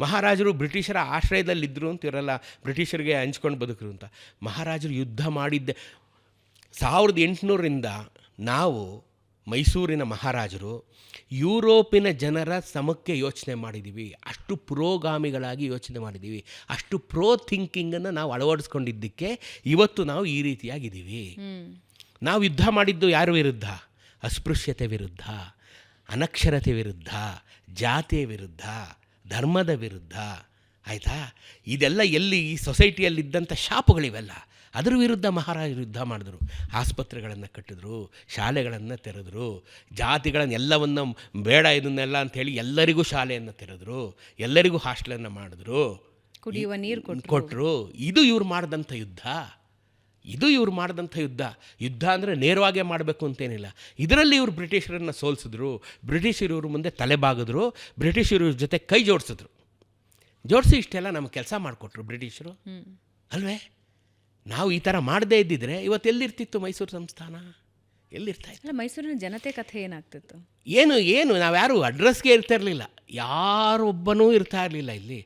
ಮಹಾರಾಜರು ಬ್ರಿಟಿಷರ ಆಶ್ರಯದಲ್ಲಿದ್ದರು ಅಂತ ಇವರೆಲ್ಲ ಬ್ರಿಟಿಷರಿಗೆ ಹಂಚ್ಕೊಂಡು ಬದುಕರು ಅಂತ. ಮಹಾರಾಜರು ಯುದ್ಧ ಮಾಡಿದ್ದೆ 1800ರಿಂದ ನಾವು ಮೈಸೂರಿನ ಮಹಾರಾಜರು ಯುರೋಪಿನ ಜನರ ಸಮಕ್ಕೆ ಯೋಚನೆ ಮಾಡಿದ್ದೀವಿ, ಅಷ್ಟು ಪುರೋಗಾಮಿಗಳಾಗಿ ಯೋಚನೆ ಮಾಡಿದ್ದೀವಿ, ಅಷ್ಟು ಪ್ರೋ ಥಿಂಕಿಂಗನ್ನು ನಾವು ಅಳವಡಿಸ್ಕೊಂಡಿದ್ದಕ್ಕೆ ಇವತ್ತು ನಾವು ಈ ರೀತಿಯಾಗಿದ್ದೀವಿ. ನಾವು ಯುದ್ಧ ಮಾಡಿದ್ದು ಯಾರ ವಿರುದ್ಧ? ಅಸ್ಪೃಶ್ಯತೆ ವಿರುದ್ಧ, ಅನಕ್ಷರತೆ ವಿರುದ್ಧ, ಜಾತಿಯ ವಿರುದ್ಧ, ಧರ್ಮದ ವಿರುದ್ಧ. ಆಯಿತಾ? ಇದೆಲ್ಲ ಎಲ್ಲಿ ಈ ಸೊಸೈಟಿಯಲ್ಲಿದ್ದಂಥ ಶಾಪಗಳಿವೆಲ್ಲ, ಅದರ ವಿರುದ್ಧ ಮಹಾರಾಜರು ಯುದ್ಧ ಮಾಡಿದ್ರು. ಆಸ್ಪತ್ರೆಗಳನ್ನು ಕಟ್ಟಿದ್ರು, ಶಾಲೆಗಳನ್ನು ತೆರೆದ್ರು, ಜಾತಿಗಳನ್ನೆಲ್ಲವನ್ನು ಬೇಡ ಇದನ್ನೆಲ್ಲ ಅಂಥೇಳಿ ಎಲ್ಲರಿಗೂ ಶಾಲೆಯನ್ನು ತೆರೆದ್ರು, ಎಲ್ಲರಿಗೂ ಹಾಸ್ಟೆಲನ್ನು ಮಾಡಿದ್ರು, ಕುಡಿಯುವ ನೀರು ಕೊಟ್ಟರು. ಇದು ಇವ್ರು ಮಾಡಿದಂಥ ಯುದ್ಧ. ಇದು ಇವ್ರು ಮಾಡಿದಂಥ ಯುದ್ಧ. ಯುದ್ಧ ಅಂದರೆ ನೇರವಾಗೇ ಮಾಡಬೇಕು ಅಂತೇನಿಲ್ಲ. ಇದರಲ್ಲಿ ಇವರು ಬ್ರಿಟಿಷರನ್ನು ಸೋಲಿಸಿದ್ರು, ಬ್ರಿಟಿಷರು ಇವ್ರ ಮುಂದೆ ತಲೆಬಾಗಿದ್ರು, ಬ್ರಿಟಿಷರು ಇವ್ರ ಜೊತೆ ಕೈ ಜೋಡಿಸಿ ಇಷ್ಟೆಲ್ಲ ನಮಗೆ ಕೆಲಸ ಮಾಡಿಕೊಟ್ರು ಬ್ರಿಟಿಷರು ಅಲ್ವೇ? ನಾವು ಈ ಥರ ಮಾಡದೇ ಇದ್ದಿದ್ರೆ ಇವತ್ತು ಎಲ್ಲಿರ್ತಿತ್ತು ಮೈಸೂರು ಸಂಸ್ಥಾನ? ಎಲ್ಲಿರ್ತಾಯಿತ್ತು? ಅಲ್ಲ, ಮೈಸೂರಿನ ಜನತೆ ಕಥೆ ಏನಾಗ್ತಿತ್ತು? ಏನು ನಾವ್ಯಾರು ಅಡ್ರೆಸ್ಗೆ ಇರ್ತಾ ಇರಲಿಲ್ಲ, ಯಾರೊಬ್ಬನೂ ಇರ್ತಾ ಇರಲಿಲ್ಲ ಇಲ್ಲಿ.